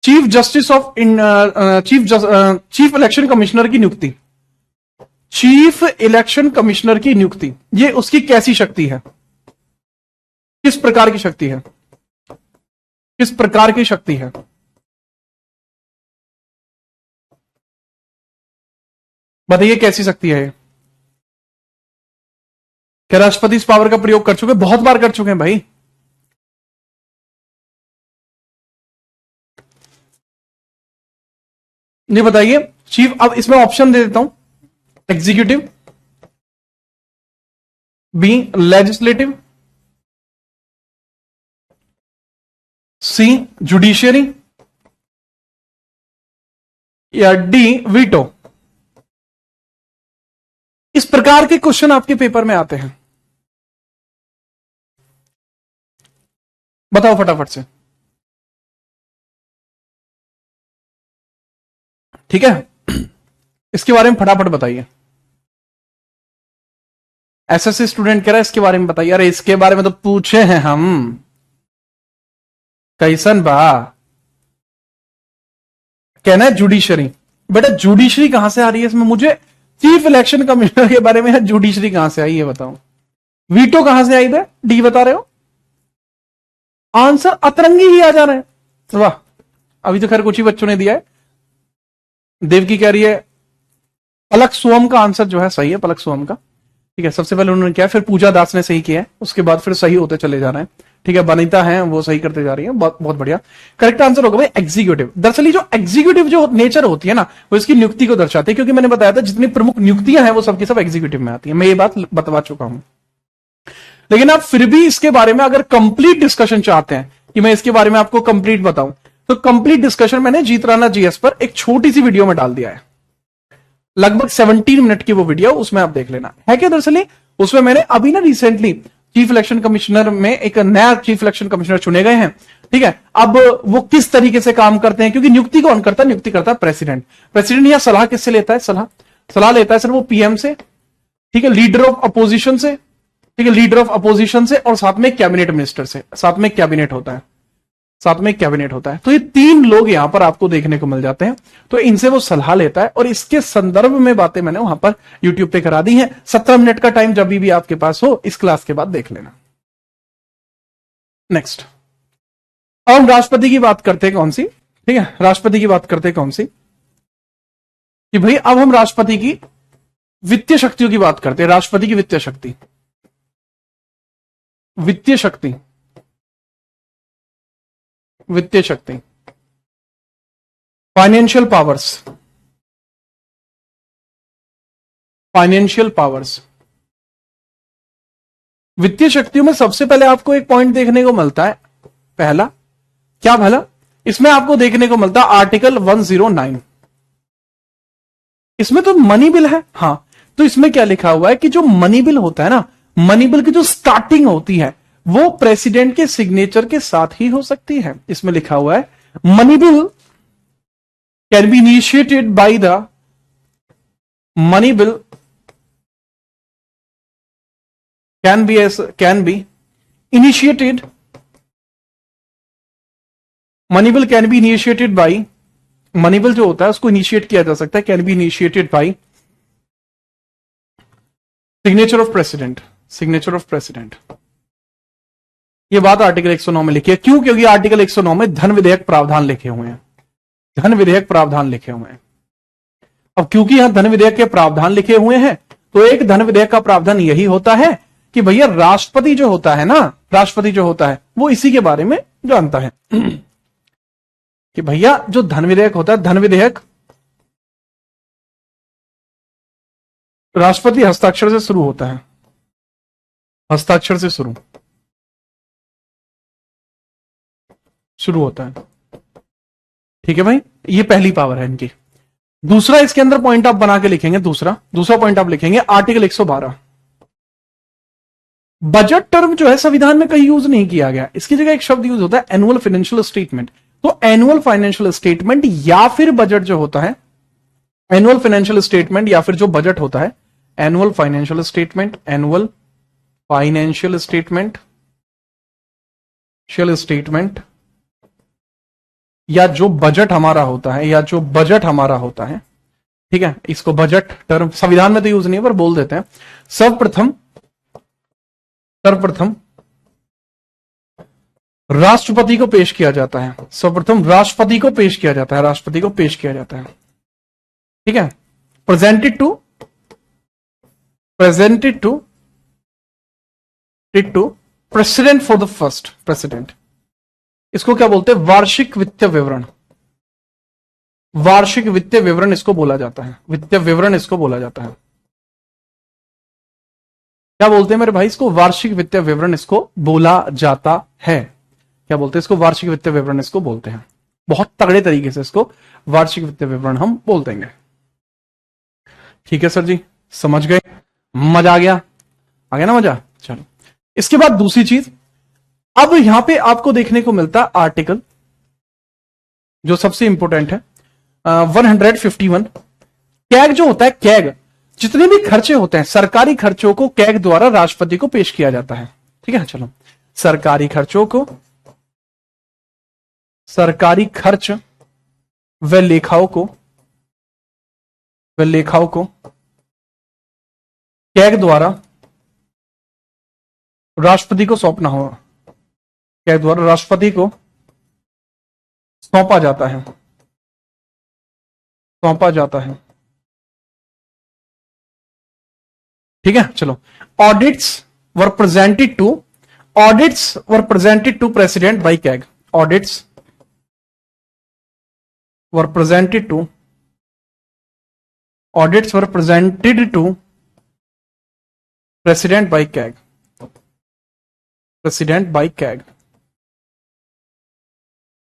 chief justice of chief election commissioner की नियुक्ति, चीफ इलेक्शन कमिश्नर की नियुक्ति, ये उसकी कैसी शक्ति है? किस प्रकार की शक्ति है? किस प्रकार की शक्ति है? बताइए कैसी शक्ति है? क्या राष्ट्रपति इस पावर का प्रयोग कर चुके? बहुत बार कर चुके हैं भाई। नहीं बताइए चीफ। अब इसमें ऑप्शन दे देता हूं। एग्जीक्यूटिव, बी लेजिस्लेटिव, सी जुडिशियरी, या डी वीटो। इस प्रकार के क्वेश्चन आपके पेपर में आते हैं। बताओ फटाफट से। ठीक है, इसके बारे में फटाफट बताइए। एसएससी स्टूडेंट कह रहा है इसके बारे में बताइए। अरे इसके बारे में तो पूछे हैं हम। कैसन बा? कहना है जुडिशरी। बेटा जुडिशरी कहां से आ रही है इसमें? मुझे चीफ इलेक्शन कमिश्नर के बारे में जुडिशरी कहां से आई है बताओ। वीटो कहां से आई बे? डी बता रहे हो। आंसर अतरंगी ही आ जा रहे हैं। वाह, अभी तो खैर कुछ ही बच्चों ने दिया है। देवकी कह रही है पलक सोम का आंसर जो है सही है, पलक सोम का। ठीक है, सबसे पहले उन्होंने किया, फिर पूजा दास ने सही किया है, उसके बाद फिर सही होते चले जा रहे हैं। ठीक है, बनीता है वो सही करते जा रही है। बहुत बहुत बढ़िया। करेक्ट आंसर होगा भाई एग्जीक्यूटिव। दरअसल जो एग्जीक्यूटिव जो नेचर होती है ना, वो इसकी नियुक्ति को दर्शाती है, क्योंकि मैंने बताया था जितनी प्रमुख नियुक्तियां हैं वो सबकी सब एग्जीक्यूटिव में आती है। मैं ये बात बतवा चुका हूं। लेकिन आप फिर भी इसके बारे में अगर कंप्लीट डिस्कशन चाहते हैं कि मैं इसके बारे में आपको कंप्लीट बताऊं, तो कंप्लीट डिस्कशन मैंने जीत राणा जीएस पर एक छोटी सी वीडियो में डाल दिया है, लगभग 17 मिनट की वो वीडियो, उसमें आप देख लेना है क्या। दरअसल उसमें मैंने अभी ना रिसेंटली चीफ इलेक्शन कमिश्नर में एक नया चीफ इलेक्शन कमिश्नर चुने गए हैं, ठीक है। अब वो किस तरीके से काम करते हैं, क्योंकि नियुक्ति कौन करता है, नियुक्ति करता है प्रेसिडेंट। प्रेसिडेंट यह सलाह किससे लेता है, सलाह लेता है सर वो पीएम से, ठीक है, लीडर ऑफ अपोजिशन से, ठीक है, लीडर ऑफ अपोजिशन से, और साथ में कैबिनेट मिनिस्टर से, साथ में कैबिनेट होता है, साथ में कैबिनेट होता है। तो ये 3 लोग यहां पर आपको देखने को मिल जाते हैं, तो इनसे वो सलाह लेता है, और इसके संदर्भ में बातें मैंने वहां पर यूट्यूब पे करा दी हैं। 17 मिनट का टाइम जब भी आपके पास हो इस क्लास के बाद देख लेना। नेक्स्ट, अब हम राष्ट्रपति की बात करते हैं कौन सी, ठीक है, राष्ट्रपति की बात करते हैं कौन सी, कि भाई अब हम राष्ट्रपति की वित्तीय शक्तियों की बात करते हैं। राष्ट्रपति की वित्तीय शक्ति, वित्तीय शक्ति, वित्तीय शक्ति, फाइनेंशियल पावर्स, फाइनेंशियल पावर्स। वित्तीय शक्तियों में सबसे पहले आपको एक पॉइंट देखने को मिलता है, पहला क्या भला, इसमें आपको देखने को मिलता है आर्टिकल 109। इसमें तो मनी बिल है, हां, तो इसमें क्या लिखा हुआ है कि जो मनी बिल होता है ना, मनी बिल की जो स्टार्टिंग होती है वो प्रेसिडेंट के सिग्नेचर के साथ ही हो सकती है। इसमें लिखा हुआ है money bill can be initiated by the money bill can be initiated, money bill can be initiated by, money bill जो होता है उसको इनिशिएट किया जा सकता है, can be initiated by signature of president, signature of president. ये बात आर्टिकल 109 में लिखी है। क्यों? क्योंकि आर्टिकल 109 में धन विधेयक प्रावधान लिखे हुए हैं, धन विधेयक प्रावधान लिखे हुए हैं। अब क्योंकि यहां धन विधेयक के प्रावधान लिखे हुए हैं, तो एक धन विधेयक का प्रावधान यही होता है कि भैया राष्ट्रपति जो होता है ना, राष्ट्रपति जो होता है वो इसी के बारे में जानता है कि भैया जो धन विधेयक होता है, धन विधेयक राष्ट्रपति हस्ताक्षर से शुरू होता है, हस्ताक्षर से शुरू होता है, ठीक है भाई, ये पहली पावर है इनकी। दूसरा इसके अंदर पॉइंट आप बना के लिखेंगे, दूसरा पॉइंट आप लिखेंगे आर्टिकल 112। बजट टर्म जो है संविधान में कहीं यूज नहीं किया गया, इसकी जगह एक शब्द यूज होता है एनुअल फाइनेंशियल स्टेटमेंट। तो एनुअल फाइनेंशियल स्टेटमेंट या फिर बजट जो होता है, एनुअल फाइनेंशियल स्टेटमेंट या फिर जो बजट होता है, annual financial statement, annual financial statement, statement, या जो बजट हमारा होता है, या जो बजट हमारा होता है, ठीक है, इसको बजट टर्म संविधान में तो यूज नहीं है पर बोल देते हैं। सर्वप्रथम राष्ट्रपति को पेश किया जाता है, सर्वप्रथम राष्ट्रपति को पेश किया जाता है, राष्ट्रपति को पेश किया जाता है, ठीक है। Presented to president for the first president. इसको क्या बोलते हैं? वार्षिक वित्तीय विवरण, वार्षिक वित्तीय विवरण इसको बोला जाता है, वित्तीय विवरण इसको बोला जाता है। क्या बोलते हैं मेरे भाई? इसको वार्षिक वित्तीय विवरण इसको बोला जाता है। क्या बोलते हैं इसको? वार्षिक वित्तीय विवरण इसको बोलते हैं। बहुत तगड़े तरीके से इसको वार्षिक वित्तीय विवरण हम बोल देंगे। ठीक है सर जी, समझ गए? मजा आ गया ना मजा? चलो, इसके बाद दूसरी चीज, अब यहां पे आपको देखने को मिलता है आर्टिकल जो सबसे इंपॉर्टेंट है 151। कैग जो होता है, कैग जितने भी खर्चे होते हैं, सरकारी खर्चों को कैग द्वारा राष्ट्रपति को पेश किया जाता है। ठीक है, चलो, सरकारी खर्चों को, सरकारी खर्च व लेखाओं को कैग द्वारा राष्ट्रपति को सौंपना होगा, कैग द्वारा राष्ट्रपति को सौंपा जाता है, सौंपा जाता है। ठीक है, चलो, audits were presented to president by CAG, audits were presented to president by CAG, president by CAG.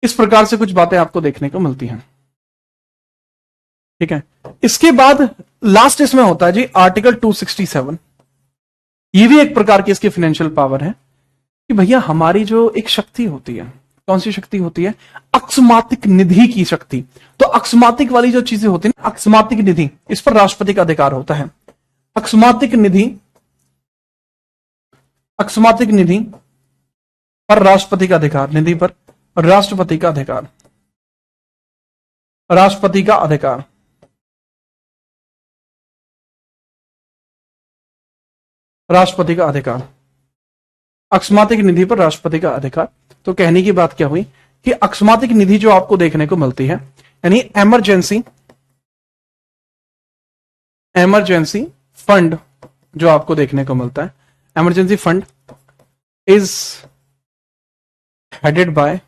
इस प्रकार से कुछ बातें आपको देखने को मिलती हैं। ठीक है, इसके बाद लास्ट इसमें होता है जी आर्टिकल 267। ये भी एक प्रकार की इसकी फाइनेंशियल पावर है कि भैया हमारी जो एक शक्ति होती है, कौन सी शक्ति होती है? अकस्मातिक निधि की शक्ति। तो अकस्मातिक वाली जो चीजें होती है ना, अकस्मातिक निधि, इस पर राष्ट्रपति का अधिकार होता है। अकस्मातिक निधि, अकस्मातिक निधि पर राष्ट्रपति का अधिकार, निधि पर राष्ट्रपति का अधिकार, राष्ट्रपति का अधिकार। राष्ट्रपति का अधिकार, अकस्मातिक निधि पर राष्ट्रपति का अधिकार। तो कहने की बात क्या हुई कि अकस्मातिक निधि जो आपको देखने को मिलती है, यानी इमरजेंसी, इमरजेंसी फंड जो आपको देखने को मिलता है, emergency fund is headed by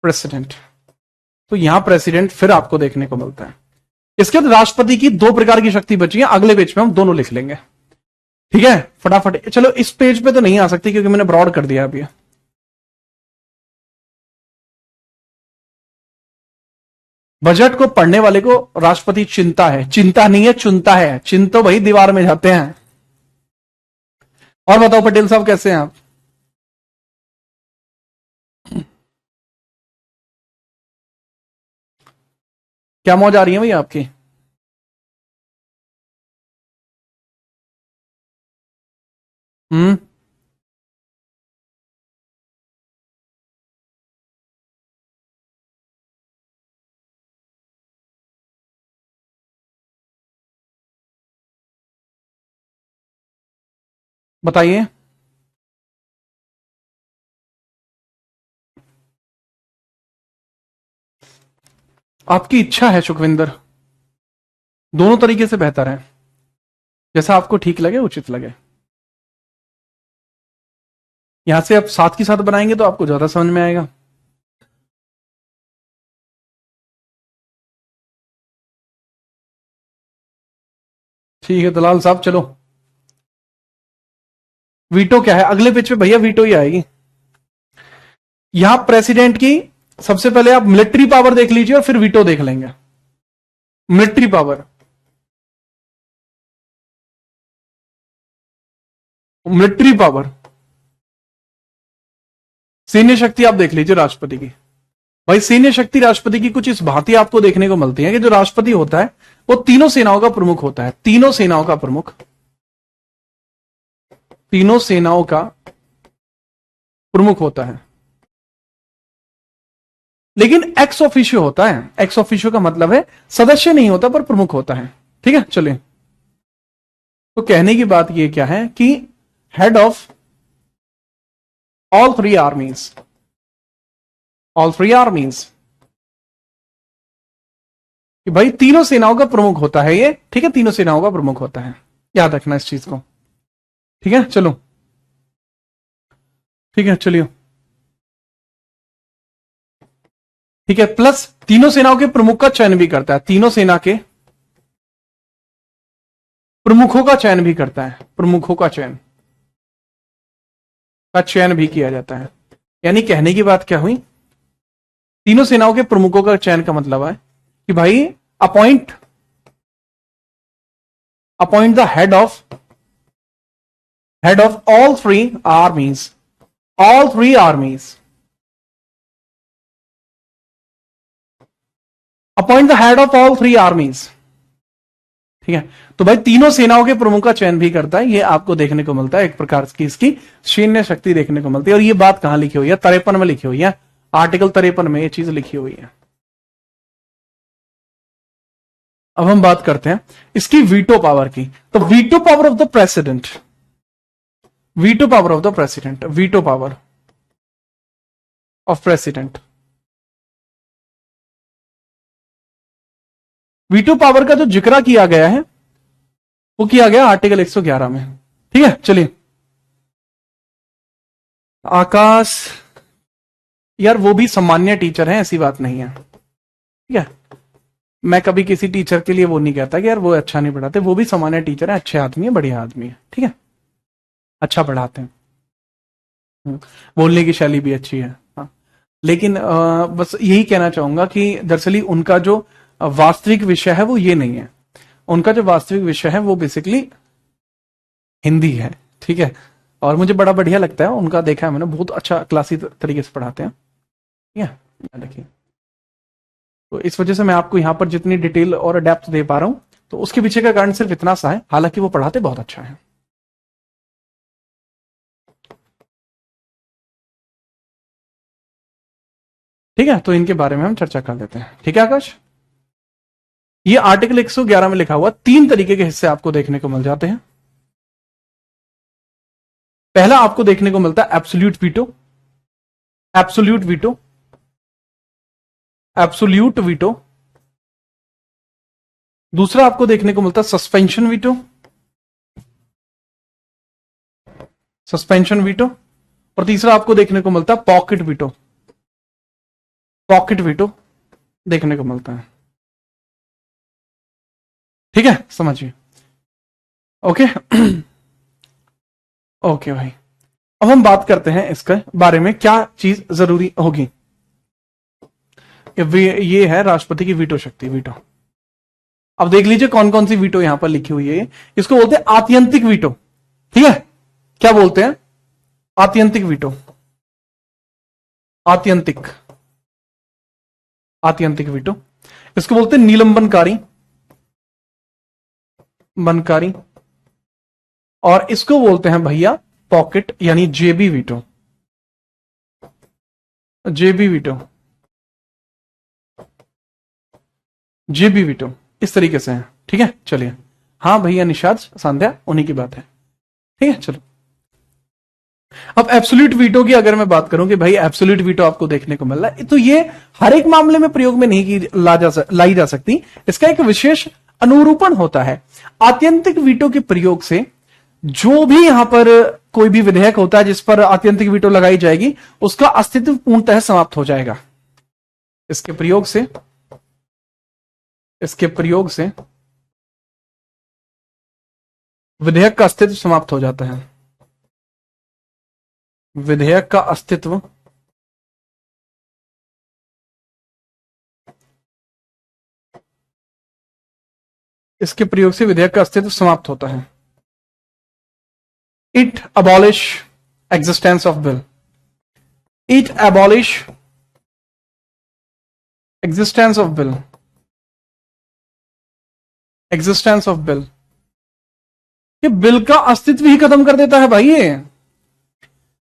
president. तो यहां प्रेसिडेंट फिर आपको देखने को मिलता है। इसके बाद राष्ट्रपति की दो प्रकार की शक्ति बची है, अगले पेज पे हम दोनों लिख लेंगे। ठीक है, फटाफट। चलो इस पेज पे तो नहीं आ सकती क्योंकि मैंने ब्रॉड कर दिया अभी। बजट को पढ़ने वाले को राष्ट्रपति चिंता है, चिंता नहीं है चुनता है। चिन्ह तो भाई दीवार में जाते हैं। और बताओ पटेल साहब कैसे हैं आप? क्या मौज आ रही है भाई आपकी? हम्म, बताइए। आपकी इच्छा है सुखविंदर, दोनों तरीके से बेहतर है, जैसा आपको ठीक लगे, उचित लगे। यहां से आप साथ की साथ बनाएंगे तो आपको ज्यादा समझ में आएगा। ठीक है दलाल साहब, चलो। वीटो क्या है? अगले पेज पे भैया वीटो ही आएगी। यहां प्रेसिडेंट की सबसे पहले आप मिलिट्री पावर देख लीजिए और फिर वीटो देख लेंगे। मिलिट्री पावर, मिलिट्री पावर, सैन्य शक्ति आप देख लीजिए राष्ट्रपति की। भाई सैन्य शक्ति राष्ट्रपति की कुछ इस भांति आपको देखने को मिलती है कि जो राष्ट्रपति होता है वो तीनों सेनाओं का प्रमुख होता है। तीनों सेनाओं का प्रमुख, तीनों सेनाओं का प्रमुख होता है। लेकिन एक्स ऑफिशियो होता है। एक्स ऑफिशियो का मतलब है सदस्य नहीं होता पर प्रमुख होता है। ठीक है, चलिए। तो कहने की बात यह क्या है कि head of all three armies, all three आर्मीज, कि भाई तीनों सेनाओं का प्रमुख होता है ये। ठीक है, तीनों सेनाओं का प्रमुख होता है, याद रखना इस चीज को। ठीक है, चलो। ठीक है, चलिए। ठीक है, प्लस तीनों सेनाओं के प्रमुख का चयन भी करता है। तीनों सेना के प्रमुखों का चयन भी करता है। प्रमुखों का चयन भी किया जाता है। यानी कहने की बात क्या हुई, तीनों सेनाओं के प्रमुखों का चयन का मतलब है कि भाई appoint the head of all three armies, all three armies, appoint the head of all three armies. ठीक है, तो भाई तीनों सेनाओं के प्रमुख का चयन भी करता है। ये आपको देखने को मिलता है, एक प्रकार की इसकी सैन्य शक्ति देखने को मिलती है। और ये बात कहां लिखी हुई है? 53 में लिखी हुई है, आर्टिकल 53 में ये चीज लिखी हुई है। अब हम बात करते हैं इसकी वीटो पावर की। तो veto power of the president, veto power of the president, veto power of president, veto power का जो जिक्र किया गया है वो किया गया आर्टिकल 111 में। ठीक है, चलिए। आकाश यार वो भी सामान्य टीचर है, ऐसी बात नहीं है। ठीक है, मैं कभी किसी टीचर के लिए वो नहीं कहता कि यार वो अच्छा नहीं पढ़ाते। वो भी सामान्य टीचर है, अच्छे आदमी है, बढ़िया आदमी है। ठीक है, अच्छा पढ़ाते हैं, बोलने की शैली भी अच्छी है। हाँ, लेकिन बस यही कहना चाहूंगा कि दरअसल उनका जो वास्तविक विषय है वो ये नहीं है। उनका जो वास्तविक विषय है वो बेसिकली हिंदी है, ठीक है। और मुझे बड़ा बढ़िया लगता है उनका, देखा है मैंने, बहुत अच्छा क्लासी तरीके से पढ़ाते हैं, ठीक है। देखिए, तो इस वजह से मैं आपको यहां पर जितनी डिटेल और डेप्थ दे पा रहा हूं, तो उसके पीछे का कारण सिर्फ इतना सा है, हालांकि वो पढ़ाते बहुत अच्छा है। ठीक है, तो इनके बारे में हम चर्चा कर लेते हैं, ठीक है आकाश। ये आर्टिकल 111 में लिखा हुआ 3 तरीके के हिस्से आपको देखने को मिल जाते हैं। पहला आपको देखने को मिलता है absolute veto, absolute veto, absolute veto. दूसरा आपको देखने को मिलता है सस्पेंशन वीटो, सस्पेंशन वीटो। और तीसरा आपको देखने को मिलता है पॉकेट वीटो, पॉकेट वीटो देखने को मिलता है, ठीक है, समझिए। ओके ओके भाई, अब हम बात करते हैं इसके बारे में क्या चीज जरूरी होगी। ये है राष्ट्रपति की वीटो शक्ति, वीटो। अब देख लीजिए कौन कौन सी वीटो यहां पर लिखी हुई है। इसको बोलते हैं आत्यंतिक वीटो, ठीक है। क्या बोलते हैं? आत्यंतिक वीटो, आत्यंतिक, आत्यंतिक वीटो। इसको बोलते हैं निलंबनकारी, बनकारी। और इसको बोलते हैं भैया पॉकेट यानी जेबी वीटो, जेबी वीटो, जेबी वीटो, इस तरीके से है, ठीक है। चलिए, हाँ भैया निषाद सांध्या उन्हीं की बात है, ठीक है। चलो, अब एब्सोल्यूट वीटो की अगर मैं बात करूं कि भाई एब्सोल्यूट वीटो आपको देखने को मिल रहा है, तो ये हर एक मामले में प्रयोग में नहीं की लाई जा सकती। इसका एक विशेष अनुरूपण होता है। आत्यंतिक वीटो के प्रयोग से जो भी यहां पर कोई भी विधेयक होता है जिस पर आत्यंतिक वीटो लगाई जाएगी, उसका अस्तित्व पूर्णतः समाप्त हो जाएगा। इसके प्रयोग से, इसके प्रयोग से विधेयक का अस्तित्व समाप्त हो जाता है। विधेयक का अस्तित्व इसके प्रयोग से विधेयक का अस्तित्व समाप्त होता है। It abolish existence of bill, it abolish existence of bill, existence of bill. ये बिल का अस्तित्व ही खत्म कर देता है भाई ये।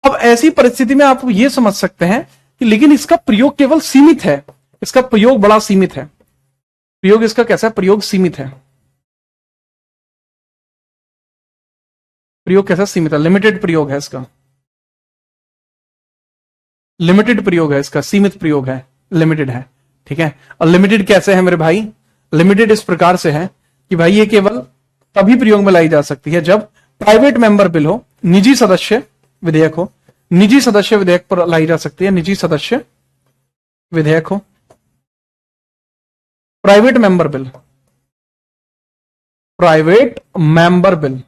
अब ऐसी परिस्थिति में आप ये समझ सकते हैं कि लेकिन इसका प्रयोग केवल सीमित है, इसका प्रयोग बड़ा सीमित है। प्रयोग इसका कैसा है? प्रयोग सीमित है। प्रयोग कैसा? सीमित है, लिमिटेड प्रयोग है इसका, लिमिटेड प्रयोग है इसका, सीमित प्रयोग है, लिमिटेड है, ठीक है। और लिमिटेड कैसे है मेरे भाई? लिमिटेड इस प्रकार से है कि भाई ये केवल तभी प्रयोग में लाई जा सकती है जब प्राइवेट मेंबर बिल हो, निजी सदस्य विधेयक हो, निजी सदस्य विधेयक पर लाई जा सकती है, निजी सदस्य विधेयक हो, private member bill, private member bill,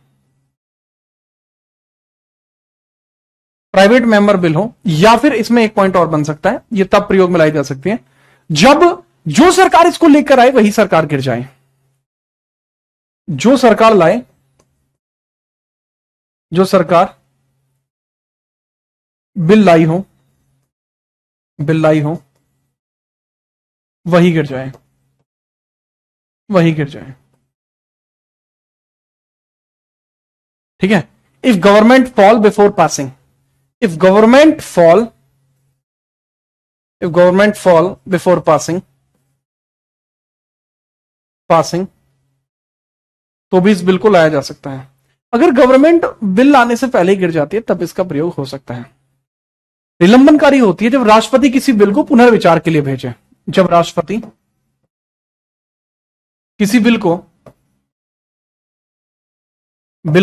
private member bill हो। या फिर इसमें एक पॉइंट और बन सकता है, ये तब प्रयोग में लाई जा सकती है जब जो सरकार इसको लेकर आए वही सरकार गिर जाए। जो सरकार लाए, जो सरकार बिल लाई हो, बिल लाई हो, वही गिर जाए, वही गिर जाए, ठीक है। If government fall before passing, if government fall, if government fall before passing, passing, तो भी इस बिल को लाया जा सकता है। अगर गवर्नमेंट बिल लाने से पहले ही गिर जाती है तब इसका प्रयोग हो सकता है। निलंबनकारी होती है जब राष्ट्रपति किसी बिल को पुनर्विचार के लिए भेजे, जब राष्ट्रपति किसी बिल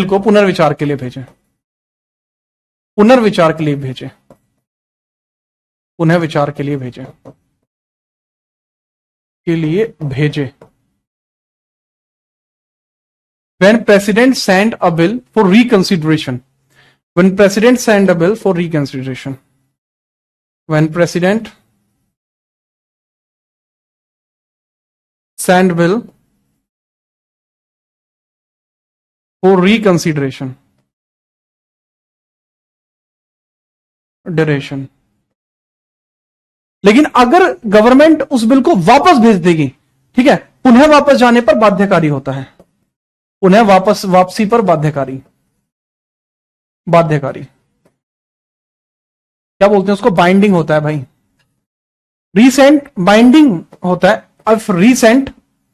को पुनर्विचार के लिए भेजे, पुनर्विचार के लिए भेजे, पुनर्विचार के लिए भेजे, के लिए भेजे। When President send a bill for reconsideration, when President send a bill for reconsideration, when president send bill for reconsideration duration। लेकिन अगर गवर्नमेंट उस बिल को वापस भेज देगी, ठीक है, पुनः वापस जाने पर बाध्यकारी होता है, पुनः वापसी पर बाध्यकारी क्या बोलते हैं उसको, बाइंडिंग होता है भाई, रीसेंट बाइंडिंग होता है। अब रीसेंट,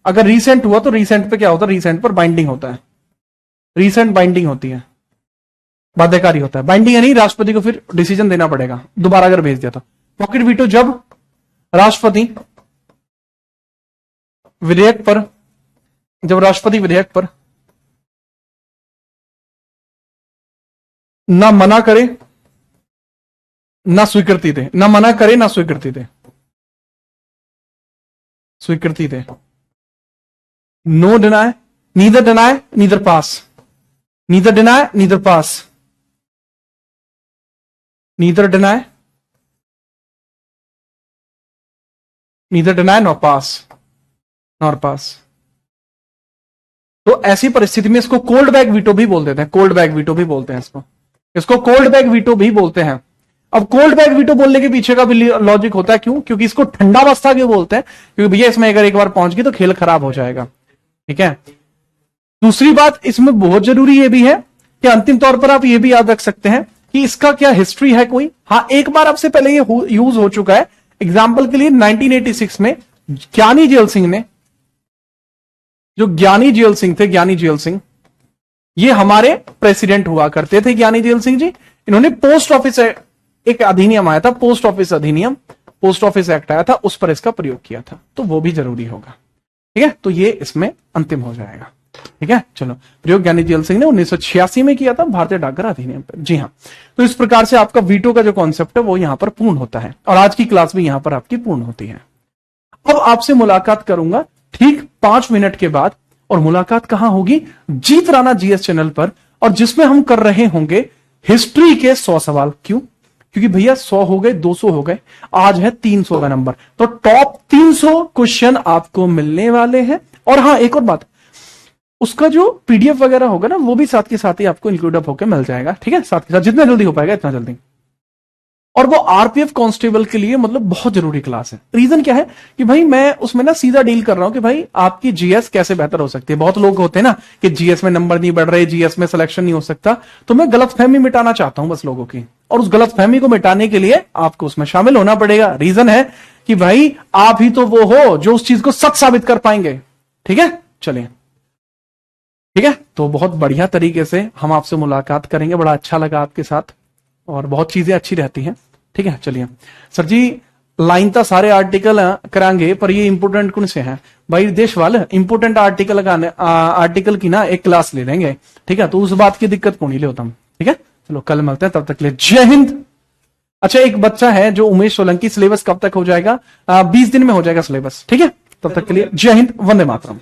अगर रीसेंट हुआ तो रीसेंट पे क्या होता है, रीसेंट पर बाइंडिंग होता है, रीसेंट बाइंडिंग होती है, बाध्यकारी होता है। बाइंडिंग यानी राष्ट्रपति को फिर डिसीजन देना पड़ेगा दोबारा अगर भेज दिया तो। पॉकेट वीटो जब राष्ट्रपति विधेयक पर ना मना करे ना स्वीकृति दे, ना मना करे ना स्वीकृति दे, no deny, neither deny neither pass, neither deny neither pass, neither deny neither deny nor pass. तो ऐसी परिस्थिति में इसको कोल्ड बैग वीटो भी बोल देते हैं, कोल्ड बैग वीटो भी बोलते हैं इसको कोल्ड बैग वीटो भी बोलते हैं। अब कोल्ड बैग वीटो बोलने के पीछे का भी लॉजिक होता है, क्यों, क्योंकि इसको ठंडावस्था क्यों बोलते हैं, क्योंकि भैया इसमें अगर एक बार पहुंच गई तो खेल खराब हो जाएगा, ठीक है। दूसरी बात इसमें बहुत जरूरी ये भी है कि अंतिम तौर पर आप ये भी याद रख सकते हैं कि इसका क्या हिस्ट्री है कोई। हाँ, एक बार आपसे पहले ये यूज हो चुका है। एग्जाम्पल के लिए 1986 में ज्ञानी जेल सिंह ने, जो ज्ञानी जेल सिंह थे, ज्ञानी जेल सिंह, ये हमारे प्रेसिडेंट हुआ करते थे ज्ञानी जेल सिंह जी। इन्होंने पोस्ट ऑफिस, एक अधिनियम आया था, पोस्ट ऑफिस अधिनियम, पोस्ट ऑफिस एक्ट आया था, उस पर इसका प्रयोग किया था, तो वो भी जरूरी होगा, ठीक है। तो ये इसमें अंतिम हो जाएगा, ठीक है। चलो, प्रयोग ज्ञानी जेल सिंह ने 1986 में किया था भारतीय डाकघर अधिनियम पर। जी हाँ, तो इस प्रकार से आपका वीटो का जो कॉन्सेप्ट है वो यहां पर पूर्ण होता है, और आज की क्लास भी यहां पर आपकी पूर्ण होती है। अब आपसे मुलाकात करूंगा ठीक 5 मिनट के बाद, और मुलाकात कहां होगी, जीत राणा जीएस चैनल पर, और जिसमें हम कर रहे होंगे हिस्ट्री के 100 सवाल। क्यों, क्योंकि भैया 100 हो गए, 200 हो गए, आज है 300 का नंबर, तो टॉप 300 क्वेश्चन आपको मिलने वाले हैं। और हाँ, एक और बात, उसका जो पीडीएफ वगैरह होगा ना, वो भी साथ के साथ ही आपको इंक्लूड अप होकर मिल जाएगा, ठीक है, साथ के साथ, जितना जल्दी हो पाएगा इतना जल्दी। और वो आरपीएफ कांस्टेबल के लिए मतलब बहुत जरूरी क्लास है। रीजन क्या है कि भाई मैं उसमें ना सीधा डील कर रहा हूं कि भाई आपकी जीएस कैसे बेहतर हो सकती है। बहुत लोग होते हैं ना कि जीएस में नंबर नहीं बढ़ रहे, जीएस में सिलेक्शन नहीं हो सकता, तो मैं गलतफहमी मिटाना चाहता हूं बस लोगों की, और उस गलतफहमी को मिटाने के लिए आपको उसमें शामिल होना पड़ेगा। रीजन है कि भाई आप ही तो वो हो जो उस चीज को सच साबित कर पाएंगे, ठीक है। चलिए, ठीक है, तो बहुत बढ़िया तरीके से हम आपसे मुलाकात करेंगे, बड़ा अच्छा लगा आपके साथ, और बहुत चीजें अच्छी रहती हैं, ठीक है। चलिए सर जी, लाइन तो सारे आर्टिकल करांगे, पर ये इंपोर्टेंट कौन से हैं भाई, देश वाले इंपोर्टेंट आर्टिकल की ना एक क्लास ले लेंगे, ठीक है, तो उस बात की दिक्कत कौन ही ले होता हम, ठीक है। चलो कल मिलते हैं, तब तक के लिए जय हिंद। अच्छा, एक बच्चा है जो उमेश सोलंकी, सिलेबस कब तक हो जाएगा, 20 दिन में हो जाएगा सिलेबस, ठीक है। तब तक के लिए जय हिंद, वंदे मातरम।